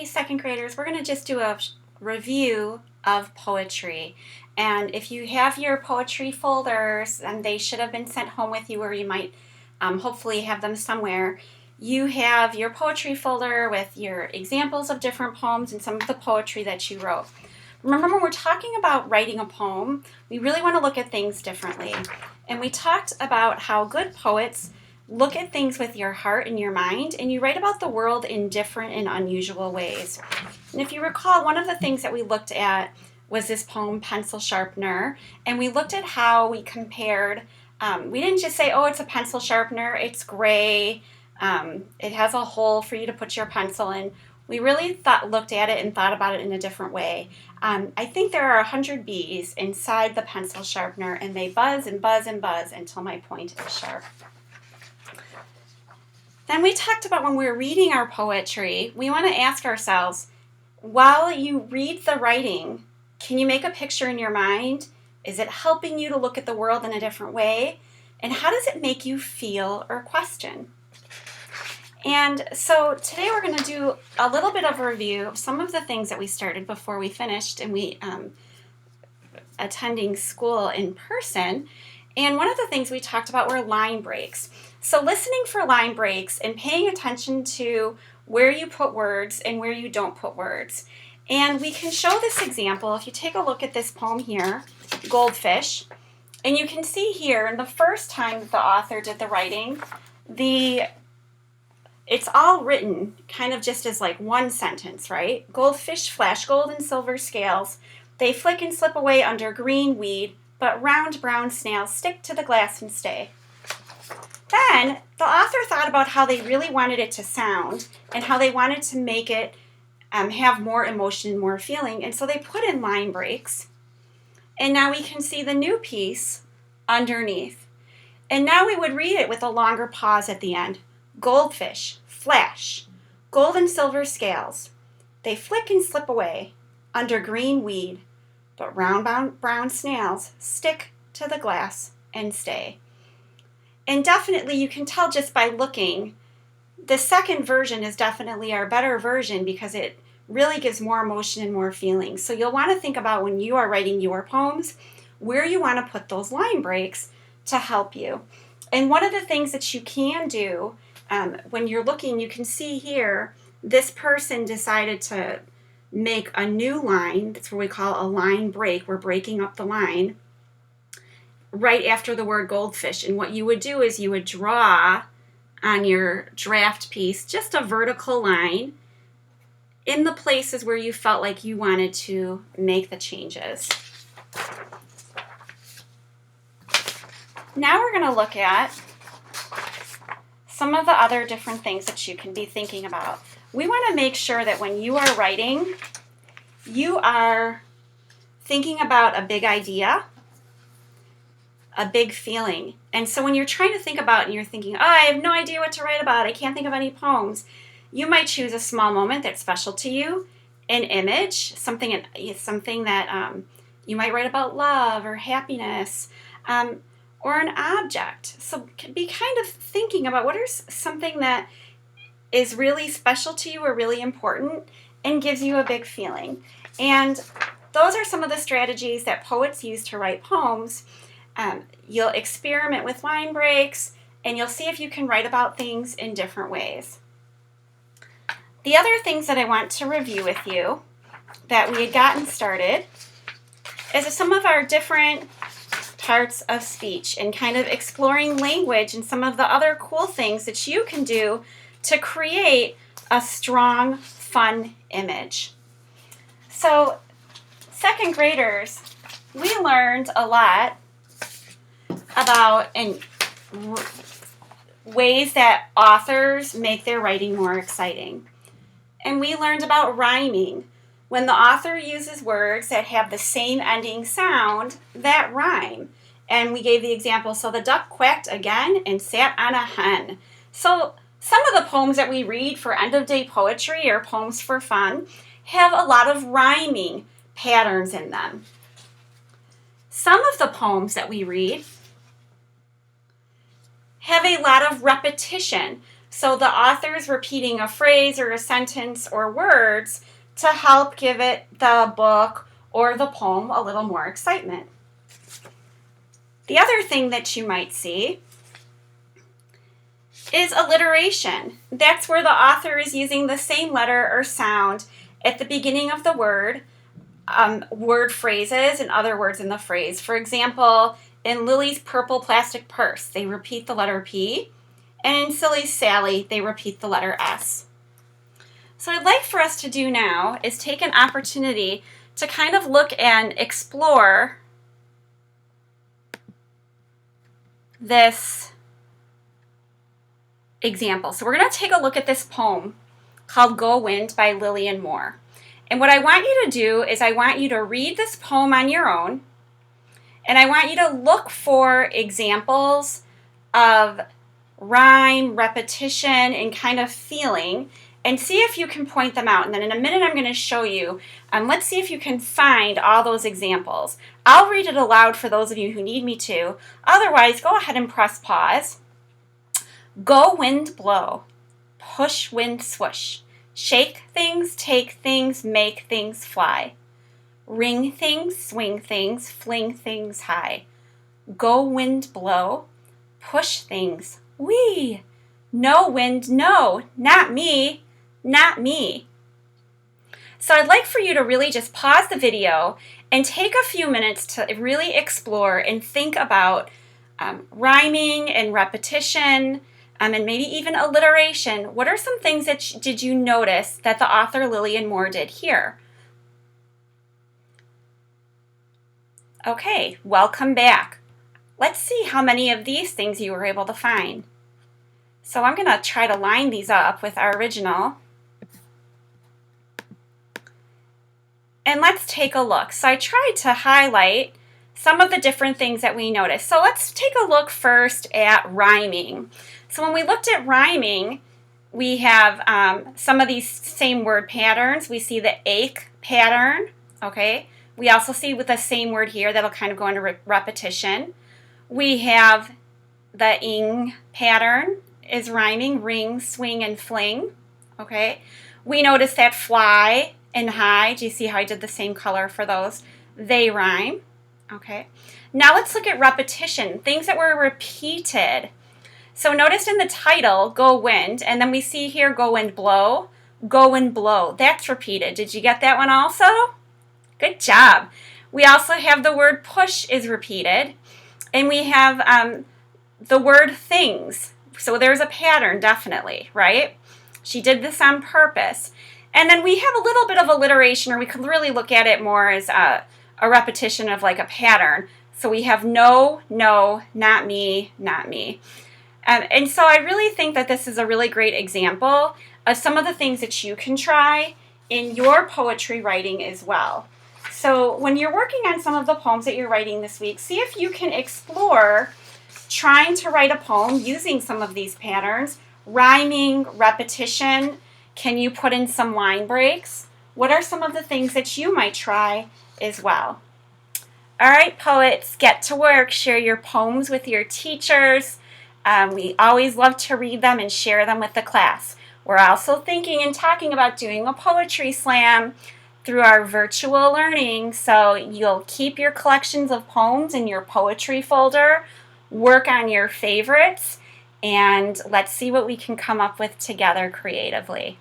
Hey, second graders, we're going to just do a review of poetry. And if you have your poetry folders, and they should have been sent home with you, or you might hopefully have them somewhere, you have your poetry folder with your examples of different poems and some of the poetry that you wrote. Remember, when we're talking about writing a poem, we really want to look at things differently. And we talked about how good poets look at things with your heart and your mind, and you write about the world in different and unusual ways. And if you recall, one of the things that we looked at was this poem, Pencil Sharpener, and we looked at how we compared, we didn't just say, oh, it's a pencil sharpener, it's gray, it has a hole for you to put your pencil in. We really looked at it and thought about it in a different way. I think there are 100 bees inside the pencil sharpener, and they buzz and buzz and buzz until my point is sharp. Then we talked about when we're reading our poetry, we want to ask ourselves, while you read the writing, can you make a picture in your mind? Is it helping you to look at the world in a different way? And how does it make you feel or question? And so today we're going to do a little bit of a review of some of the things that we started before we finished and we attending school in person. And one of the things we talked about were line breaks. So listening for line breaks and paying attention to where you put words and where you don't put words. And we can show this example if you take a look at this poem here, Goldfish. And you can see here, in the first time that the author did the writing, it's all written kind of just as like one sentence, right? Goldfish flash gold and silver scales. They flick and slip away under green weed, but round brown snails stick to the glass and stay. Then the author thought about how they really wanted it to sound and how they wanted to make it have more emotion, more feeling. And so they put in line breaks. And now we can see the new piece underneath. And now we would read it with a longer pause at the end. Goldfish, flash, gold and silver scales. They flick and slip away under green weed, but round brown snails stick to the glass and stay. And definitely you can tell just by looking, the second version is definitely our better version because it really gives more emotion and more feeling. So you'll want to think about when you are writing your poems, where you want to put those line breaks to help you. And one of the things that you can do when you're looking, you can see here, this person decided to make a new line. That's what we call a line break. We're breaking up the line right after the word goldfish. And what you would do is you would draw on your draft piece just a vertical line in the places where you felt like you wanted to make the changes. Now we're going to look at some of the other different things that you can be thinking about. We want to make sure that when you are writing, you are thinking about a big idea, a big feeling. And so when you're trying to think about and you're thinking, oh, I have no idea what to write about, I can't think of any poems, you might choose a small moment that's special to you, an image, something that you might write about love or happiness, or an object. So be kind of thinking about what is something that is really special to you or really important and gives you a big feeling. And those are some of the strategies that poets use to write poems. You'll experiment with line breaks, and you'll see if you can write about things in different ways. The other things that I want to review with you that we had gotten started is some of our different parts of speech and kind of exploring language and some of the other cool things that you can do to create a strong, fun image. So, second graders, we learned a lot about ways that authors make their writing more exciting. And we learned about rhyming. When the author uses words that have the same ending sound that rhyme. And we gave the example, so the duck quacked again and sat on a hen. So some of the poems that we read for end of day poetry or poems for fun have a lot of rhyming patterns in them. Some of the poems that we read have a lot of repetition. So the author is repeating a phrase or a sentence or words to help give it, the book or the poem, a little more excitement. The other thing that you might see is alliteration. That's where the author is using the same letter or sound at the beginning of the word, word phrases and other words in the phrase. For example, in Lily's purple plastic purse, they repeat the letter P, and in Silly's Sally, they repeat the letter S. So what I'd like for us to do now is take an opportunity to kind of look and explore this example. So we're going to take a look at this poem called Go Wind by Lillian Moore. And what I want you to do is I want you to read this poem on your own, and I want you to look for examples of rhyme, repetition, and kind of feeling, and see if you can point them out. And then in a minute I'm going to show you. Let's see if you can find all those examples. I'll read it aloud for those of you who need me to. Otherwise, go ahead and press pause. Go wind blow, push wind swoosh, shake things, take things, make things fly. Ring things, swing things, fling things high. Go wind blow, push things, wee. No wind, no, not me, not me. So I'd like for you to really just pause the video and take a few minutes to really explore and think about rhyming and repetition, and maybe even alliteration. What are some things that did you notice that the author Lillian Moore did here? Okay, welcome back. Let's see how many of these things you were able to find. So I'm going to try to line these up with our original. And let's take a look. So I tried to highlight some of the different things that we noticed. So let's take a look first at rhyming. So when we looked at rhyming, we have some of these same word patterns. We see the ache pattern, okay? We also see with the same word here that'll kind of go into repetition. We have the ing pattern is rhyming, ring, swing, and fling, okay? We notice that fly and high, do you see how I did the same color for those? They rhyme, okay? Now let's look at repetition, things that were repeated. So notice in the title, Go Wind, and then we see here, Go Wind Blow, Go Wind Blow. That's repeated. Did you get that one also? Good job. We also have the word push is repeated, and we have the word things. So there's a pattern, definitely, right? She did this on purpose. And then we have a little bit of alliteration, or we could really look at it more as a repetition of like a pattern. So we have no, no, not me, not me. And so I really think that this is a really great example of some of the things that you can try in your poetry writing as well. So when you're working on some of the poems that you're writing this week, see if you can explore trying to write a poem using some of these patterns, rhyming, repetition. Can you put in some line breaks? What are some of the things that you might try as well? All right, poets, get to work. Share your poems with your teachers. We always love to read them and share them with the class. We're also thinking and talking about doing a poetry slam through our virtual learning, so you'll keep your collections of poems in your poetry folder, work on your favorites, and let's see what we can come up with together creatively.